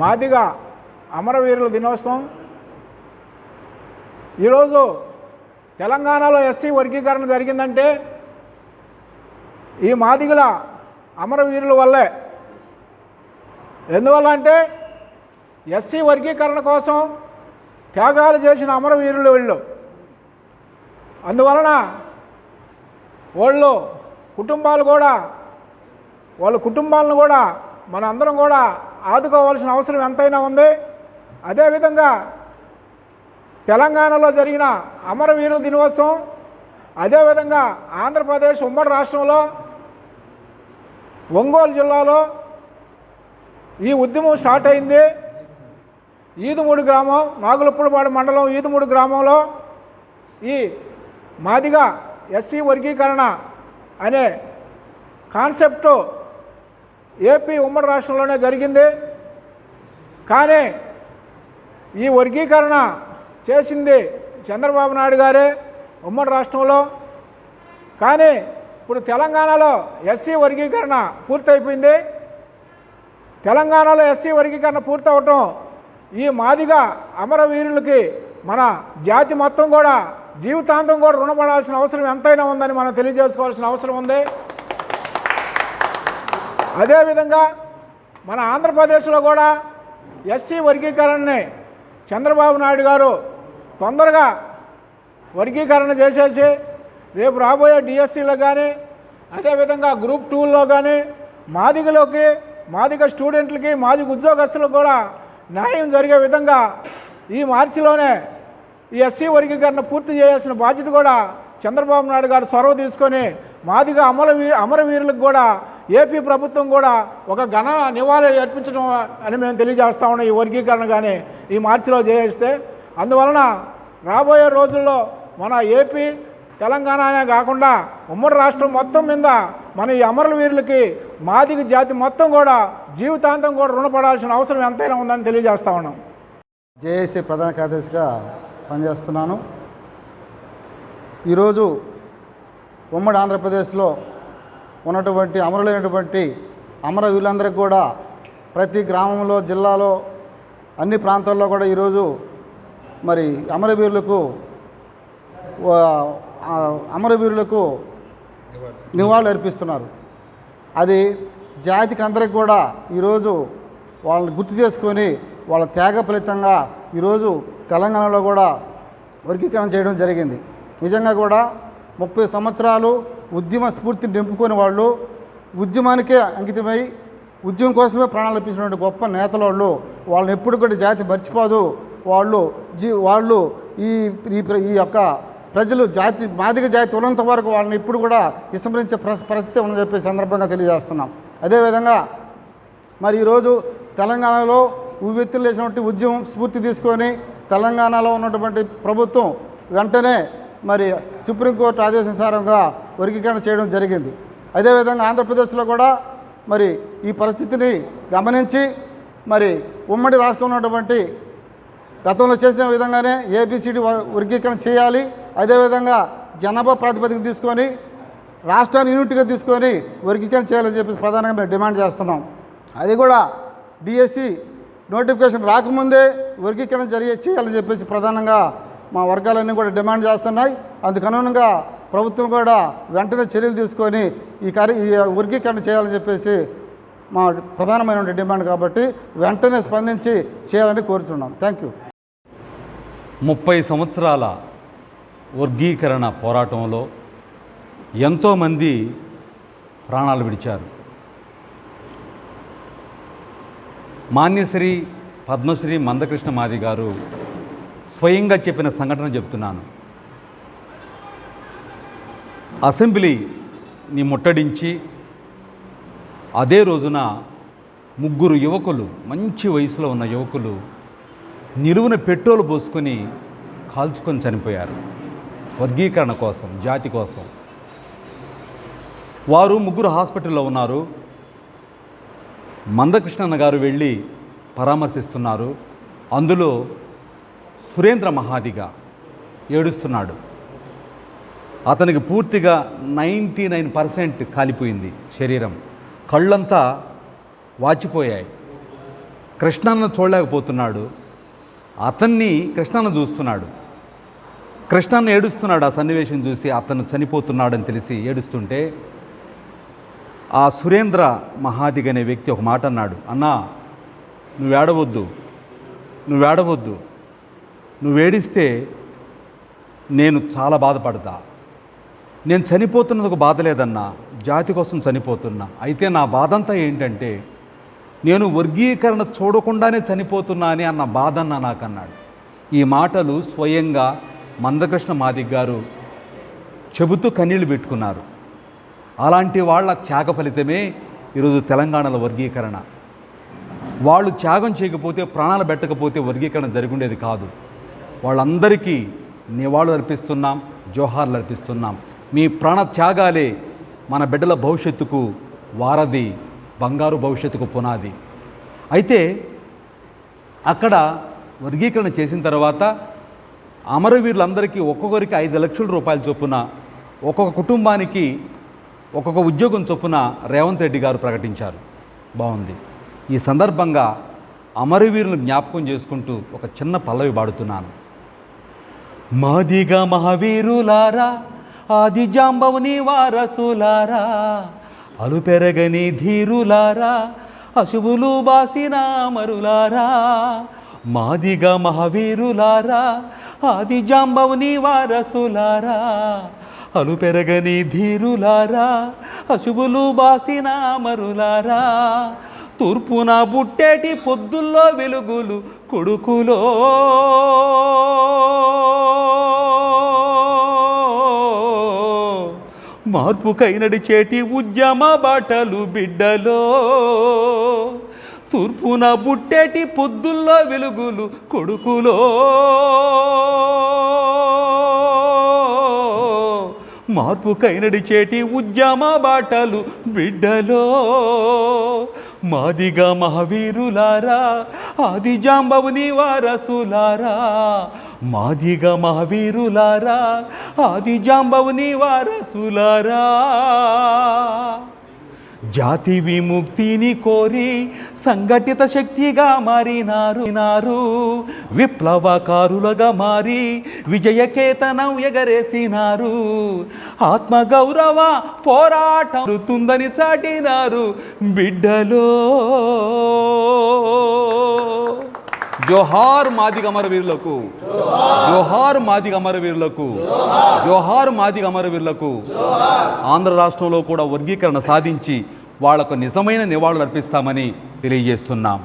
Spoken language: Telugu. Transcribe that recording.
మాదిగ అమరవీరుల దినోత్సవం. ఈరోజు తెలంగాణలో ఎస్సీ వర్గీకరణ జరిగిందంటే ఈ మాదిగల అమరవీరుల వల్లే. ఎందువల్ల అంటే ఎస్సీ వర్గీకరణ కోసం త్యాగాలు చేసిన అమరవీరులు వీళ్ళు. అందువలన వాళ్ళు వాళ్ళ కుటుంబాలను కూడా మన అందరం కూడా ఆదుకోవాల్సిన అవసరం ఎంతైనా ఉంది. అదేవిధంగా తెలంగాణలో జరిగిన అమరవీరుల దినోత్సవం, అదేవిధంగా ఆంధ్రప్రదేశ్ ఉమ్మడి రాష్ట్రంలో ఒంగోలు జిల్లాలో ఈ ఉద్యమం స్టార్ట్ అయింది. ఈదుమూడి గ్రామం, నాగులపులపాడు మండలం ఈదుమూడి గ్రామంలో ఈ మాదిగ ఎస్సీ వర్గీకరణ అనే కాన్సెప్టు ఏపీ ఉమ్మడి రాష్ట్రంలోనే జరిగింది. కానీ ఈ వర్గీకరణ చేసింది చంద్రబాబు నాయుడు గారే ఉమ్మడి రాష్ట్రంలో. కానీ ఇప్పుడు తెలంగాణలో ఎస్సీ వర్గీకరణ పూర్తయిపోయింది. తెలంగాణలో ఎస్సీ వర్గీకరణ పూర్తవటం ఈ మాదిగ అమరవీరులకి మన జాతి మొత్తం కూడా జీవితాంతం కూడా రుణపడాల్సిన అవసరం ఎంతైనా ఉందని మనం తెలియజేసుకోవాల్సిన అవసరం ఉంది. అదేవిధంగా మన ఆంధ్రప్రదేశ్లో కూడా ఎస్సీ వర్గీకరణని చంద్రబాబు నాయుడు గారు తొందరగా వర్గీకరణ చేసేసి రేపు రాబోయే డిఎస్సీలో కానీ అదేవిధంగా గ్రూప్ 2లో కానీ మాదిగ స్టూడెంట్లకి మాదిగ ఉద్యోగస్తులకు కూడా న్యాయం జరిగే విధంగా ఈ మార్చిలోనే ఈ ఎస్సీ వర్గీకరణ పూర్తి చేయాల్సిన బాధ్యత కూడా చంద్రబాబు నాయుడు గారు చొరవ తీసుకొని మాదిగ అమరవీరులకు కూడా ఏపీ ప్రభుత్వం కూడా ఒక ఘన నివాళి అర్పించడం అని మేము తెలియజేస్తా ఉన్నాం. ఈ వర్గీకరణ కానీ ఈ మార్చిలో చేస్తే అందువలన రాబోయే రోజుల్లో మన ఏపీ తెలంగాణ అనే కాకుండా ఉమ్మడి రాష్ట్రం మొత్తం మీద మన ఈ అమరవీరులకి మాదిగ జాతి మొత్తం కూడా జీవితాంతం కూడా రుణపడాల్సిన అవసరం ఎంతైనా ఉందని తెలియజేస్తా ఉన్నాం. జేఏసీ ప్రధాన కార్యదర్శిగా పనిచేస్తున్నాను. ఈరోజు ఉమ్మడి ఆంధ్రప్రదేశ్లో ఉన్నటువంటి అమరులైనటువంటి అమరవీరులందరికీ కూడా ప్రతి గ్రామంలో, జిల్లాలో, అన్ని ప్రాంతాల్లో కూడా ఈరోజు మరి అమరవీరులకు నివాళులు అర్పిస్తున్నారు. అది జాతికి అందరికి కూడా ఈరోజు వాళ్ళని గుర్తు చేసుకొని వాళ్ళ త్యాగ ఫలితంగా ఈరోజు తెలంగాణలో కూడా వర్గీకరణ చేయడం జరిగింది. నిజంగా కూడా 30 సంవత్సరాలు ఉద్యమ స్ఫూర్తిని నింపుకొని వాళ్ళు ఉద్యమానికే అంకితమై ఉద్యమం కోసమే ప్రాణాలు అర్పించినటువంటి గొప్ప నేతలు వాళ్ళని ఎప్పుడు కూడా జాతి మర్చిపోదు. వాళ్ళు ఈ యొక్క ప్రజలు మాదిగ జాతి ఉన్నంత వరకు వాళ్ళని ఇప్పుడు కూడా విస్మరించే పరిస్థితి ఉందని చెప్పి సందర్భంగా తెలియజేస్తున్నాం. అదేవిధంగా మరి ఈరోజు తెలంగాణలో ఉవ్వెత్తులు వేసినటువంటి ఉద్యమం స్ఫూర్తి తీసుకొని తెలంగాణలో ఉన్నటువంటి ప్రభుత్వం వెంటనే మరి సుప్రీంకోర్టు ఆదేశానుసారంగా వర్గీకరణ చేయడం జరిగింది. అదేవిధంగా ఆంధ్రప్రదేశ్లో కూడా మరి ఈ పరిస్థితిని గమనించి మరి ఉమ్మడి రాష్ట్రంలో ఉన్నటువంటి గతంలో చేసిన విధంగానే ఏబిసిడి వర్గీకరణ చేయాలి. అదేవిధంగా జనాభా ప్రాతిపదిక తీసుకొని రాష్ట్రాన్ని యూనిట్గా తీసుకొని వర్గీకరణ చేయాలని చెప్పేసి ప్రధానంగా మేము డిమాండ్ చేస్తున్నాం. అది కూడా డిఎస్సి నోటిఫికేషన్ రాకముందే వర్గీకరణ చేయాలని చెప్పేసి ప్రధానంగా మా వర్గాలన్నీ కూడా డిమాండ్ చేస్తున్నాయి. అందుకనుగుణంగా ప్రభుత్వం కూడా వెంటనే చర్యలు తీసుకొని ఈ వర్గీకరణ చేయాలని చెప్పేసి మా ప్రధానమైన డిమాండ్ కాబట్టి వెంటనే స్పందించి చేయాలని కోరుతున్నాం. Thank you. 30 సంవత్సరాల వర్గీకరణ పోరాటంలో ఎంతోమంది ప్రాణాలు విడిచారు. మాన్యశ్రీ పద్మశ్రీ మందకృష్ణ మాది గారు స్వయంగా చెప్పిన సంఘటన చెప్తున్నాను. అసెంబ్లీని ముట్టడించి అదే రోజున 3 యువకులు, మంచి వయసులో ఉన్న యువకులు నిలువున పెట్రోల్ పోసుకొని కాల్చుకొని చనిపోయారు వర్గీకరణ కోసం, జాతి కోసం. వారు 3 హాస్పిటల్లో ఉన్నారు. మందకృష్ణన్న గారు వెళ్ళి పరామర్శిస్తున్నారు. అందులో సురేంద్ర మహాదిగా ఏడుస్తున్నాడు. అతనికి పూర్తిగా 99% కాలిపోయింది శరీరం, కళ్ళంతా వాచిపోయాయి. కృష్ణన్న చూడలేకపోతున్నాడు. అతన్ని కృష్ణన్న చూస్తున్నాడు. కృష్ణన్న ఏడుస్తున్నాడు. ఆ సన్నివేశం చూసి అతను చనిపోతున్నాడని తెలిసి ఏడుస్తుంటే ఆ సురేంద్ర మహాదిగ్ అనే వ్యక్తి ఒక మాట అన్నాడు. అన్నా, నువ్వేడవద్దు, నువ్వేడిస్తే నేను చాలా బాధపడతా. నేను చనిపోతున్నది బాధ లేదన్నా, జాతి కోసం చనిపోతున్నా. అయితే నా బాధ అంతా ఏంటంటే నేను వర్గీకరణ చూడకుండానే చనిపోతున్నా అని అన్న బాధ అన్న నాకన్నాడు. ఈ మాటలు స్వయంగా మందకృష్ణ మాదిగ్ గారు చెబుతూ కన్నీళ్లు పెట్టుకున్నారు. అలాంటి వాళ్ళ త్యాగ ఫలితమే ఈరోజు తెలంగాణలో వర్గీకరణ. వాళ్ళు త్యాగం చేయకపోతే, ప్రాణాలు పెట్టకపోతే వర్గీకరణ జరుగుండేది కాదు. వాళ్ళందరికీ నివాళులు అర్పిస్తున్నాం, జోహార్లు అర్పిస్తున్నాం. మీ ప్రాణ త్యాగాలే మన బిడ్డల భవిష్యత్తుకు వారధి, బంగారు భవిష్యత్తుకు పునాది. అయితే అక్కడ వర్గీకరణ చేసిన తర్వాత అమరవీరులందరికీ ఒక్కొక్కరికి 5 లక్షల రూపాయల చొప్పున, ఒక్కొక్క కుటుంబానికి ఒక్కొక్క ఉద్యోగం చొప్పున రేవంత్ రెడ్డి గారు ప్రకటించారు. బాగుంది. ఈ సందర్భంగా అమరవీరులను జ్ఞాపకం చేసుకుంటూ ఒక చిన్న పల్లవి పాడుతున్నాను. మాదిగ మహావీరులారా, ఆది జాంబవుని వారసులారా, అలుపెరగని ధీరులారా, అశువులు బాసిన అమరులారా. మాదిగ మహావీరులారా, ఆది జాంబవుని వారసులారా, అలుపెరగని ధీరులారా, అశువులు బాసిన అమరులారా. తూర్పున బుట్టేటి పొద్దుల్లో వెలుగులు కొడుకులో, మార్పుకై నడిచేటి ఉద్యమ బాటలు బిడ్డలో. తూర్పున బుట్టేటి పొద్దుల్లో వెలుగులు కొడుకులో, మార్పుకై నడిచేటి ఉద్యమ బాటలు బిడ్డలో. మాదిగ మహావీరులారా, ఆది జాంబవుని వారసులారా, మాదిగ మహావీరులారా, ఆది జాంబవుని వారసులారా. జాతి విముక్తిని కోరి సంఘటిత శక్తిగా మారినారు. విప్లవకారులుగా మారి విజయకేతనం ఎగరేసినారు. ఆత్మగౌరవ పోరాటం తుందని చాటినారు బిడ్డలో. జోహార్ మాదిగ అమరవీరులకు, జోహార్ మాదిగ అమరవీరులకు, జోహార్ మాదిగ అమరవీరులకు. ఆంధ్ర రాష్ట్రంలో కూడా వర్గీకరణ సాధించి వాళ్లకు నిజమైన నివాళులు అర్పిస్తామని తెలియజేస్తున్నాం.